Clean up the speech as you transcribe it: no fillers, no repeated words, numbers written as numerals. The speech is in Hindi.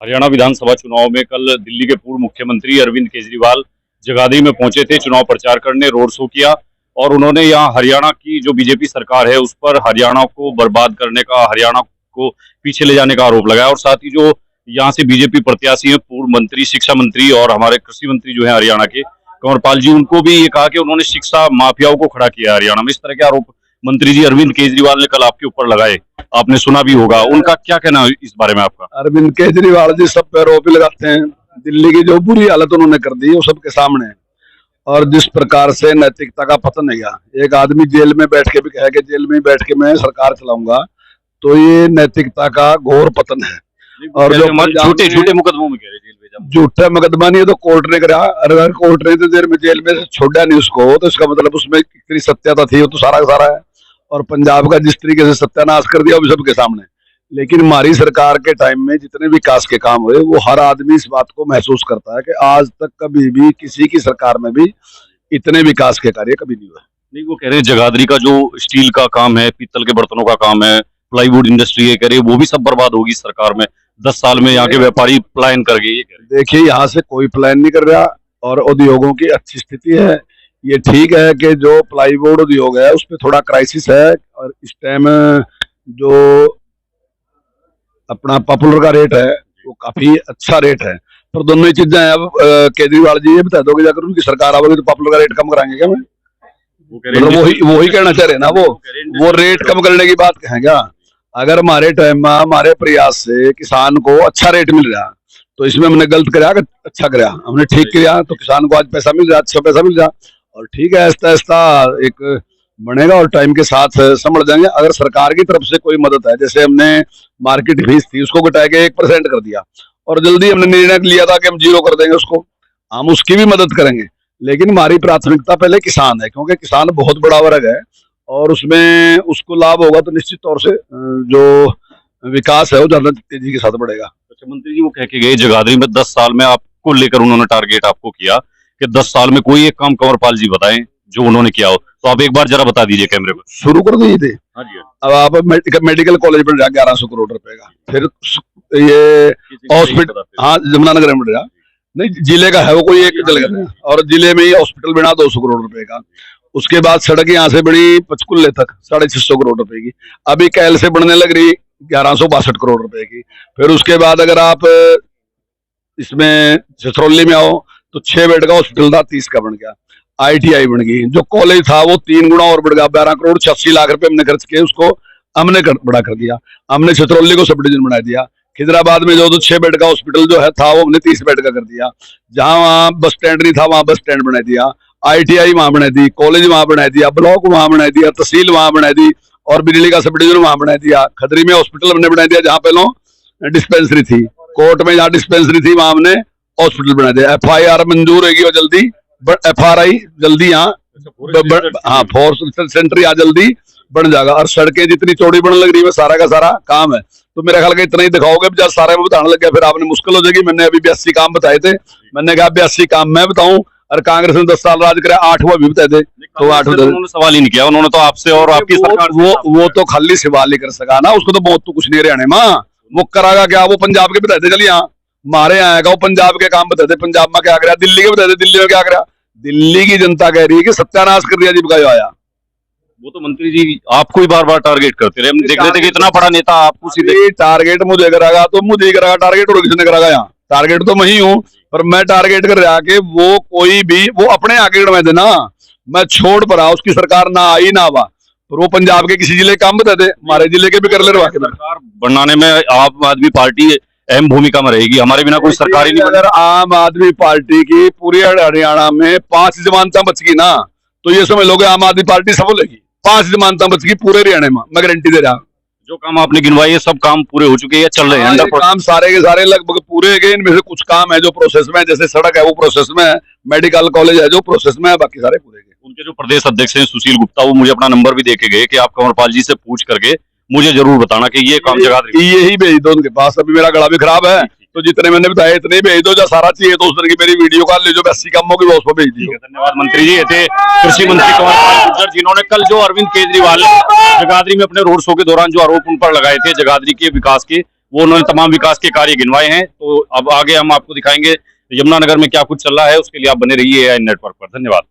हरियाणा विधानसभा चुनाव में कल दिल्ली के पूर्व मुख्यमंत्री अरविंद केजरीवाल जगाधरी में पहुंचे थे चुनाव प्रचार करने, रोड शो किया और उन्होंने यहाँ हरियाणा की जो बीजेपी सरकार है उस पर हरियाणा को बर्बाद करने का, हरियाणा को पीछे ले जाने का आरोप लगाया। और साथ ही जो यहाँ से बीजेपी प्रत्याशी हैं, पूर्व मंत्री, शिक्षा मंत्री और हमारे कृषि मंत्री जो है हरियाणा के कंवरपाल जी, उनको भी ये कहा कि उन्होंने शिक्षा माफियाओं को खड़ा किया हरियाणा में। इस तरह के आरोप मंत्री जी अरविंद केजरीवाल ने कल आपके ऊपर लगाए, आपने सुना भी होगा, उनका क्या कहना है इस बारे में आपका? अरविंद केजरीवाल जी सब पे आरोप लगाते हैं। दिल्ली की जो बुरी हालत उन्होंने कर दी वो सबके सामने है। और जिस प्रकार से नैतिकता का पतन है, एक आदमी जेल में बैठ के भी कहे कि जेल में बैठ के मैं सरकार चलाऊंगा, तो ये नैतिकता का घोर पतन है। और जो झूठे मुकदमों में कह रहे जेल भेजा, झूठा मुकदमा नहीं है तो कोर्ट ने करा। अगर कोर्ट ने तो जेल में से छोड़ा नहीं उसको, तो इसका मतलब उसमें कितनी सत्यता थी वो तो सारा का सारा है। और पंजाब का जिस तरीके से सत्यानाश कर दिया वो भी सबके सामने। लेकिन हमारी सरकार के टाइम में जितने विकास के काम हुए वो हर आदमी इस बात को महसूस करता है कि आज तक कभी भी किसी की सरकार में भी इतने विकास के कार्य कभी नहीं हुए। नहीं, वो कह रहे हैं जगाधरी का जो स्टील का काम है, पीतल के बर्तनों का काम है, प्लाईवुड इंडस्ट्री है, कह रहे वो भी सब बर्बाद होगी सरकार में। 10 साल में यहाँ के व्यापारी पलायन कर गए। देखिए, यहाँ से कोई प्लान नहीं कर रहा और उद्योगों की अच्छी स्थिति है। ये ठीक है कि जो प्लाईवुड उद्योग है उस पर थोड़ा क्राइसिस है और इस टाइम जो अपना पॉपुलर का रेट है वो काफी अच्छा रेट है। पर दोनों ही चीजें हैं। अब केजरीवाल जी ये बता दो कि जाकर उनकी सरकार आवेगी तो पॉपुलर का रेट कम कराएंगे क्या? मैं मतलब वही कहना चाह रहे ना, वो रेट कम करने की बात कहें क्या? अगर हमारे टाइम में हमारे प्रयास से किसान को अच्छा रेट मिल रहा तो इसमें हमने गलत कराया कि अच्छा कराया? हमने ठीक किया तो किसान को आज पैसा मिल रहा, अच्छा पैसा मिल रहा। और ठीक है, ऐसा ऐसा एक बनेगा और टाइम के साथ समझ जाएंगे। अगर सरकार की तरफ से कोई मदद है, जैसे हमने मार्केट फीस थी उसको घटा के 1% कर दिया और जल्दी हमने निर्णय लिया था कि हम 0 कर देंगे उसको, हम उसकी भी मदद करेंगे। लेकिन हमारी प्राथमिकता पहले किसान है, क्योंकि किसान बहुत बड़ा वर्ग है और उसमें उसको लाभ होगा तो निश्चित तौर से जो विकास है वो ज्यादा तेजी के साथ बढ़ेगा। अच्छा, मंत्री जी वो कह के गए जगाधरी में 10 साल में आपको लेकर उन्होंने टारगेट आपको किया कि 10 साल में कोई एक काम कंवरपाल जी बताएं जो उन्होंने किया हो, तो आप एक बार जरा बता दीजिए कैमरे पर। शुरू कर दिए थे। हाँ जी। अब आप मेडिकल कॉलेज बन रहा 1100 करोड़ रुपए का, फिर ये हॉस्पिटल, हाँ जमुनानगर में बन रहा, नहीं जिले का है वो, कोई एक जगह, और जिले में ही हॉस्पिटल बना 200 करोड़ रुपए का। उसके बाद सड़क यहाँ से बड़ी पंचकुल्ले तक 650 करोड़ रुपए की। अभी कैल से बढ़ने लग रही 1162 करोड़ रुपए की। फिर उसके बाद अगर आप इसमें छछरौली में आओ तो 6 बेड का हॉस्पिटल था, 30 का बन गया। ITI बन गई। जो कॉलेज था वो 3 गुना और बढ़ गया, 12 करोड़ 86 लाख रुपए हमने खर्च किए, उसको हमने बड़ा कर दिया। हमने छतरौली को सब डिवीजन बना दिया। खिजराबाद में जो 6 बेड का हॉस्पिटल जो है था वो हमने 30 बेड का कर दिया। जहां वहां बस स्टैंड नहीं था वहां बस स्टैंड बना दिया। ITI वहां बना दी, कॉलेज वहां बना दिया, ब्लॉक वहां बना दिया, तहसील वहां बना दी और बिजली का सब डिवीजन वहां बना दिया। खदरी में हॉस्पिटल हमने बना दिया जहां पहले डिस्पेंसरी थी। कोर्ट में जहाँ डिस्पेंसरी थी वहां हमने हॉस्पिटल बना दिया। FIR मंजूर होगी और जल्दी FRI जल्दी यहाँ, हाँ फोर्स सेंटर यहाँ जल्दी बन जाएगा। और सड़कें जितनी चौड़ी बनने लग रही है सारा का सारा काम है। तो मेरा ख्याल इतना ही दिखाओगे, जब सारे में बताने लग गया फिर आपने मुश्किल हो जाएगी। मैंने अभी 82 काम बताए थे, मैंने कहा 82 काम मैं बताऊं और कांग्रेस ने 10 साल राज कराया, 8वां भी बताए थे। तो 8 उन्होंने सवाल ही नहीं किया, उन्होंने तो आपसे और आपकी सरकार वो तो खाली सवाल ही कर सका ना, उसको तो बहुत तो कुछ नहीं हरियाणा में वो करागा क्या? वो पंजाब के बताए थे, चलिए यहाँ मारे आएगा वो पंजाब के काम बताए थे, पंजाब में क्या कराया, दिल्ली के बताए थे, दिल्ली में क्या कराया। दिल्ली की जनता कह रही है कि सत्यानाश कर दिया जीविका जो आया। वो तो मंत्री जी आपको ही बार बार टारगेट करते रहे, हम देख रहे थे कि इतना बड़ा नेता आपको सीधे टारगेट मुझे करागा तो मुझे करागा टारगेट, और किसने करागा? यहाँ टारगेट तो मैं ही हूँ, पर मैं टारगेट कर रहा कि वो कोई भी वो अपने आगे में देना, मैं छोड़ पड़ा उसकी सरकार ना आई ना आवा, पर वो पंजाब के किसी जिले काम बता दे, हमारे जिले के भी कर ले रहा। सरकार बनाने में आम आदमी पार्टी अहम भूमिका में रहेगी, हमारे बिना कोई सरकार ही नहीं। अगर आम आदमी पार्टी की पूरे हरियाणा में 5 जमानतें बच गई ना तो ये समझ लोगे आम आदमी पार्टी सफल होगी। 5 जमानतें बच गई पूरे हरियाणा में, मैं गारंटी दे रहा। जो काम आपने गिनवाई है सब काम पूरे हो चुके हैं, चल रहे हैं काम सारे के सारे लगभग पूरे हो गए। इनमें से कुछ काम है जो प्रोसेस में है, जैसे सड़क है वो प्रोसेस में है, मेडिकल कॉलेज है जो प्रोसेस में है, बाकी सारे पूरे गए। उनके जो प्रदेश अध्यक्ष हैं सुशील गुप्ता, वो मुझे अपना नंबर भी देके गए कि आप कंवरपाल जी से पूछ करके मुझे जरूर बताना कि ये काम जगह यही भेज दो उनके पास। अभी मेरा गला भी खराब है तो जितने मैंने बताया इतने भेज दो, जो सारा चाहिए तो उस तरह की मेरी वीडियो का ले जो 80 काम होगी वो उसको भेज दियो। धन्यवाद मंत्री जी। ये थे कृषि मंत्री कंवरपाल गुर्जर, जिन्होंने कल जो अरविंद केजरीवाल जगाधरी में अपने रोड शो के दौरान जो आरोप उन पर लगाए थे जगाधरी के विकास के, वो उन्होंने तमाम विकास के कार्य गिनवाए हैं। तो अब आगे हम आपको दिखाएंगे यमुनानगर में क्या कुछ चल रहा है, उसके लिए आप बने रहिए AI नेटवर्क पर। धन्यवाद।